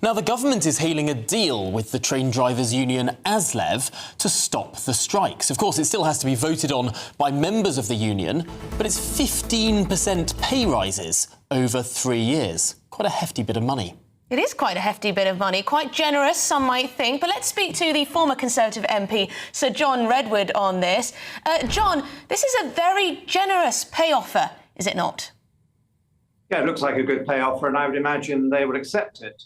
Now, the government is hailing a deal with the train drivers' union ASLEV to stop the strikes. Of course, it still has to be voted on by members of the union, but it's 15% pay rises over 3 years. Quite a hefty bit of money. It is quite a hefty bit of money, quite generous, some might think. But let's speak to the former Conservative MP, Sir John Redwood, on this. John, this is a very generous pay offer, is it not? Yeah, it looks like a good pay offer, and I would imagine they would accept it.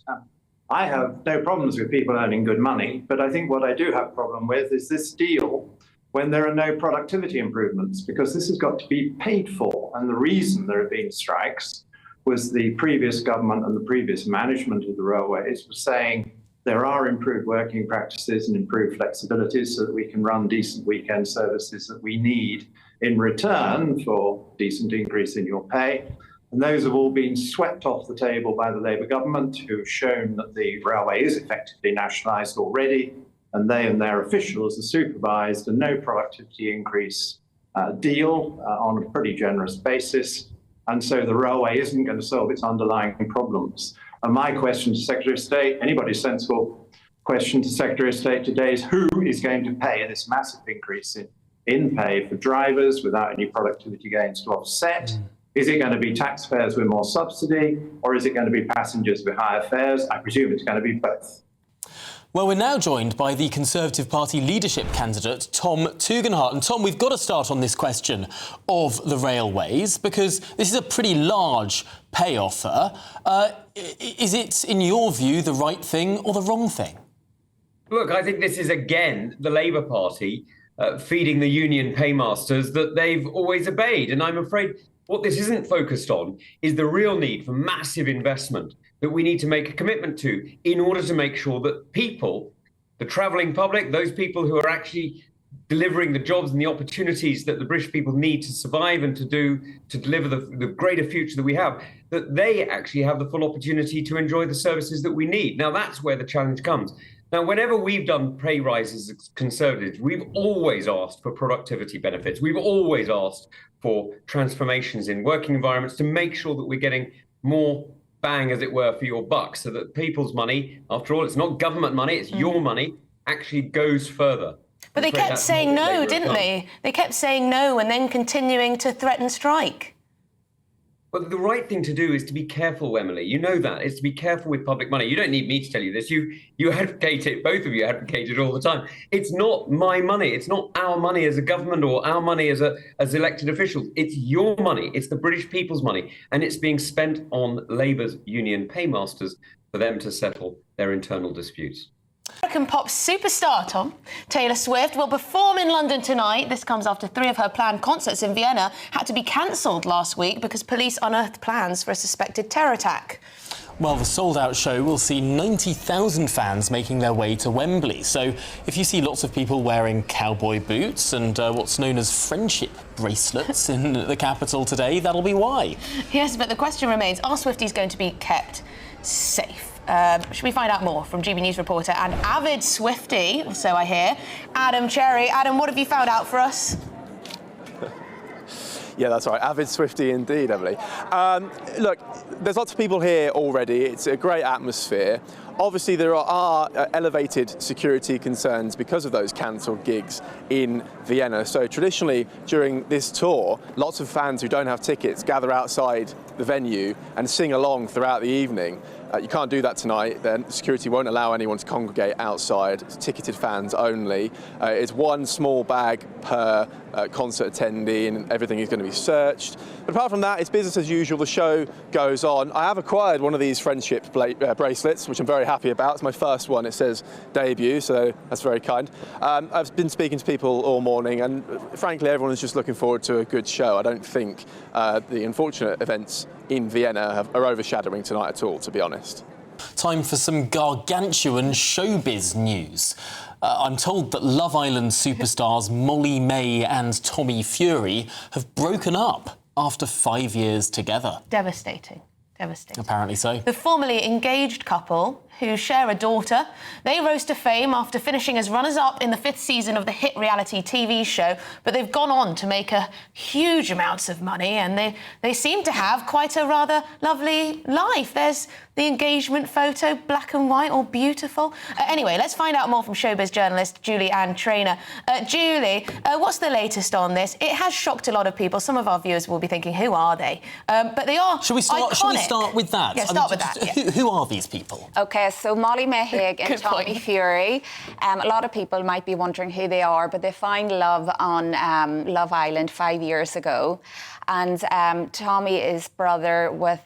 I have no problems with people earning good money, but I think what I do have a problem with is this deal when there are no productivity improvements, because this has got to be paid for. And the reason there have been strikes was the previous government and the previous management of the railways were saying there are improved working practices and improved flexibilities so that we can run decent weekend services that we need in return for decent increase in your pay. And those have all been swept off the table by the Labour government, who have shown that the railway is effectively nationalised already, and they and their officials have supervised a no productivity increase deal on a pretty generous basis. And so the railway isn't going to solve its underlying problems. And my question to Secretary of State, anybody's sensible question to Secretary of State today, is who is going to pay this massive increase in pay for drivers without any productivity gains to offset? Is it going to be taxpayers with more subsidy, or is it going to be passengers with higher fares? I presume it's going to be both. Well, we're now joined by the Conservative Party leadership candidate, Tom Tugendhat. And Tom, we've got to start on this question of the railways, because this is a pretty large pay offer. Is it, in your view, the right thing or the wrong thing? Look, I think this is, again, the Labour Party feeding the union paymasters that they've always obeyed. And I'm afraid what this isn't focused on is the real need for massive investment that we need to make a commitment to in order to make sure that people, the travelling public, those people who are actually delivering the jobs and the opportunities that the British people need to survive and to deliver the greater future that we have, that they actually have the full opportunity to enjoy the services that we need. Now, that's where the challenge comes. Now, whenever we've done pay rises as Conservatives, we've always asked for productivity benefits. We've always asked for transformations in working environments to make sure that we're getting more bang, as it were, for your buck, so that people's money, after all, it's not government money, it's your money, actually goes further. But they kept saying no, didn't they? They kept saying no and then continuing to threaten strike. But the right thing to do is to be careful, Emily. You know that. It's to be careful with public money. You don't need me to tell you this. You advocate it. Both of you advocate it all the time. It's not my money. It's not our money as a government or our money as elected officials. It's your money. It's the British people's money. And it's being spent on Labour's union paymasters for them to settle their internal disputes. American pop superstar, Tom, Taylor Swift, will perform in London tonight. This comes after 3 of her planned concerts in Vienna had to be cancelled last week because police unearthed plans for a suspected terror attack. Well, the sold-out show will see 90,000 fans making their way to Wembley. So if you see lots of people wearing cowboy boots and what's known as friendship bracelets in the capital today, that'll be why. Yes, but the question remains, are Swifties going to be kept safe? Should we find out more from GB News reporter and avid Swiftie, or so I hear, Adam Cherry. Adam, what have you found out for us? Yeah, that's right. Avid Swiftie indeed, Emily. Look, there's lots of people here already. It's a great atmosphere. Obviously, there are elevated security concerns because of those cancelled gigs in Vienna. So traditionally, during this tour, lots of fans who don't have tickets gather outside the venue and sing along throughout the evening. You can't do that tonight. Then security won't allow anyone to congregate outside. It's ticketed fans only. It's one small bag per concert attendee, and everything is going to be searched. But apart from that, it's business as usual. The show goes on. I have acquired one of these friendship bracelets, which I'm very happy about. It's my first one. It says debut, so that's very kind. I've been speaking to people all morning, and frankly, everyone is just looking forward to a good show. I don't think the unfortunate events in Vienna are overshadowing tonight at all, to be honest. Time for some gargantuan showbiz news. I'm told that Love Island superstars Molly May and Tommy Fury have broken up after 5 years together. Devastating. Devastating. Apparently so. The formerly engaged couple who share a daughter. They rose to fame after finishing as runners-up in the 5th season of the hit reality TV show, but they've gone on to make a huge amounts of money, and they seem to have quite a rather lovely life. There's the engagement photo, black and white, all beautiful. Anyway, let's find out more from showbiz journalist Julie Ann Traynor. Julie, what's the latest on this? It has shocked a lot of people. Some of our viewers will be thinking, who are they? But they are iconic. Shall we start with that? Yeah, start with that. Yeah. Who are these people? OK, so Molly May and Tommy Fury. A lot of people might be wondering who they are, but they found love on Love Island 5 years ago. And Tommy is brother with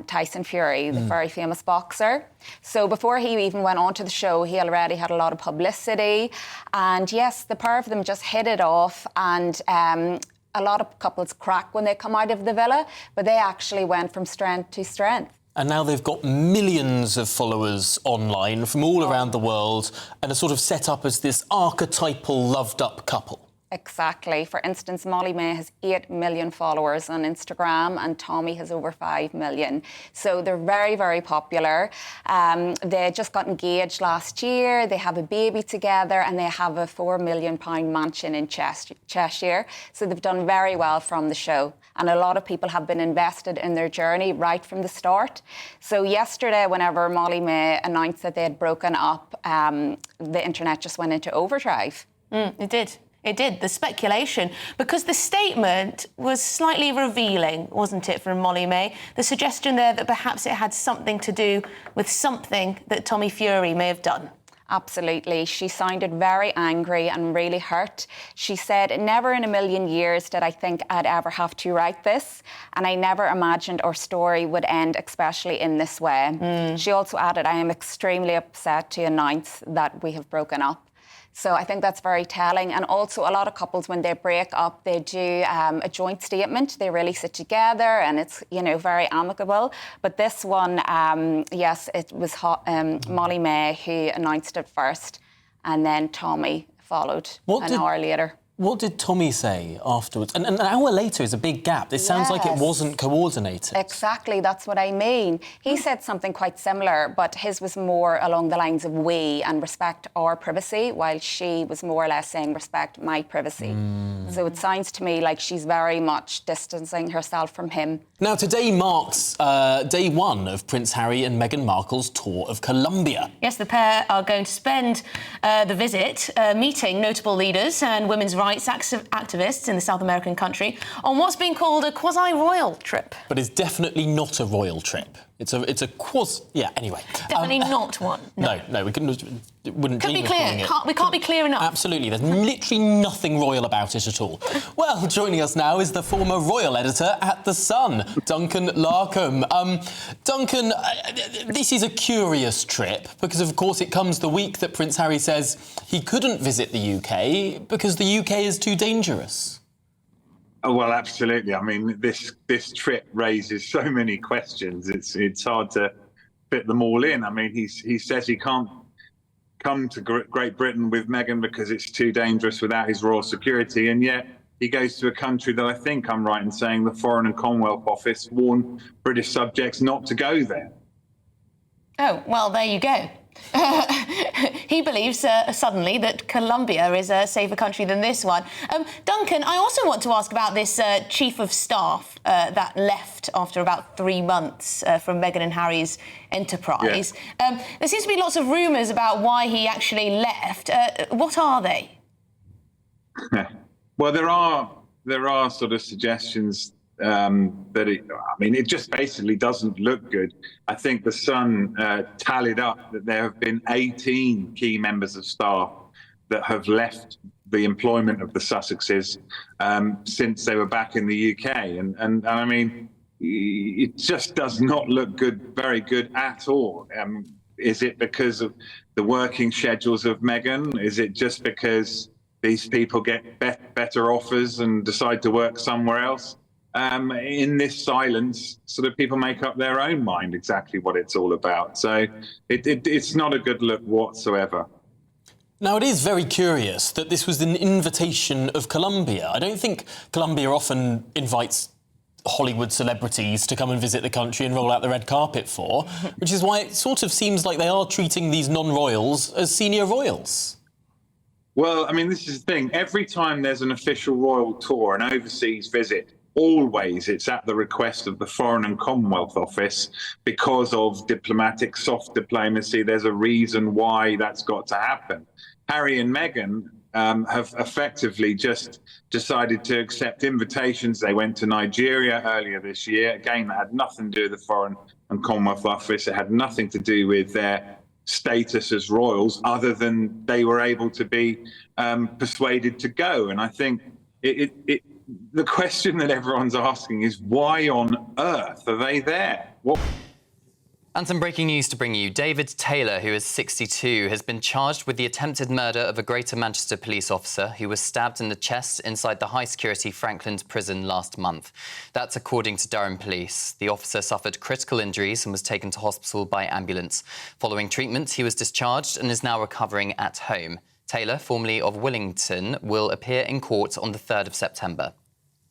Tyson Fury, the very famous boxer. So before he even went on to the show, he already had a lot of publicity. And yes, the pair of them just hit it off. And a lot of couples crack when they come out of the villa, but they actually went from strength to strength. And now they've got millions of followers online from all around the world and are sort of set up as this archetypal loved-up couple. Exactly. For instance, Molly May has 8 million followers on Instagram and Tommy has over 5 million. So they're very, very popular. They just got engaged last year. They have a baby together and they have a £4 million mansion in Cheshire. So they've done very well from the show. And a lot of people have been invested in their journey right from the start. So yesterday, whenever Molly May announced that they had broken up, the internet just went into overdrive. It did. It did, the speculation, because the statement was slightly revealing, wasn't it, from Molly May? The suggestion there that perhaps it had something to do with something that Tommy Fury may have done. Absolutely. She sounded very angry and really hurt. She said, never in a million years did I think I'd ever have to write this, and I never imagined our story would end, especially in this way. She also added, I am extremely upset to announce that we have broken up. So I think that's very telling. And also a lot of couples, when they break up, they do a joint statement. They really sit together and it's, you know, very amicable. But this one, yes, it was Molly May who announced it first and then Tommy followed an hour later. What did Tommy say afterwards? And an hour later is a big gap. This sounds like it wasn't coordinated. Exactly, that's what I mean. He said something quite similar, but his was more along the lines of we and respect our privacy, while she was more or less saying respect my privacy. So it sounds to me like she's very much distancing herself from him. Now, today marks day one of Prince Harry and Meghan Markle's tour of Colombia. Yes, the pair are going to spend the visit meeting notable leaders and women's rights activists in the South American country on what's been called a quasi-royal trip. But it's definitely not a royal trip. It's a quasi... Yeah, anyway. Definitely not one. No, we wouldn't Could dream be of clear. calling it. We can't be clear enough. Absolutely. There's literally nothing royal about it at all. Well, joining us now is the former royal editor at The Sun, Duncan Larcombe. Duncan, this is a curious trip because, of course, it comes the week that Prince Harry says he couldn't visit the UK because the UK is too dangerous. Oh, well, absolutely. I mean, this trip raises so many questions. It's hard to fit them all in. I mean, he says he can't come to Great Britain with Meghan because it's too dangerous without his royal security, and yet he goes to a country that I think I'm right in saying the Foreign and Commonwealth Office warned British subjects not to go there. Oh, well, there you go. He believes suddenly that Colombia is a safer country than this one. Duncan, I also want to ask about this chief of staff that left after about 3 months from Meghan and Harry's enterprise. Yeah. There seems to be lots of rumours about why he actually left. What are they? Well, there are sort of suggestions that it just basically doesn't look good. I think The Sun tallied up that there have been 18 key members of staff that have left the employment of the Sussexes since they were back in the UK. And I mean, it just does not look good, very good at all. Is it because of the working schedules of Meghan? Is it just because these people get better offers and decide to work somewhere else? In this silence, sort of people make up their own mind exactly what it's all about. So it's not a good look whatsoever. Now, it is very curious that this was an invitation of Colombia. I don't think Colombia often invites Hollywood celebrities to come and visit the country and roll out the red carpet for, which is why it sort of seems like they are treating these non-royals as senior royals. Well, I mean, this is the thing. Every time there's an official royal tour, an overseas visit, always it's at the request of the Foreign and Commonwealth Office because of diplomatic soft diplomacy. There's a reason why that's got to happen. Harry and Meghan have effectively just decided to accept invitations. They went to Nigeria earlier this year. Again, that had nothing to do with the Foreign and Commonwealth Office. It had nothing to do with their status as royals, other than they were able to be persuaded to go. And I think the question that everyone's asking is, why on earth are they there? And some breaking news to bring you. David Taylor, who is 62, has been charged with the attempted murder of a Greater Manchester police officer who was stabbed in the chest inside the high-security Frankland prison last month. That's according to Durham Police. The officer suffered critical injuries and was taken to hospital by ambulance. Following treatment, he was discharged and is now recovering at home. Taylor, formerly of Willington, will appear in court on the 3rd of September.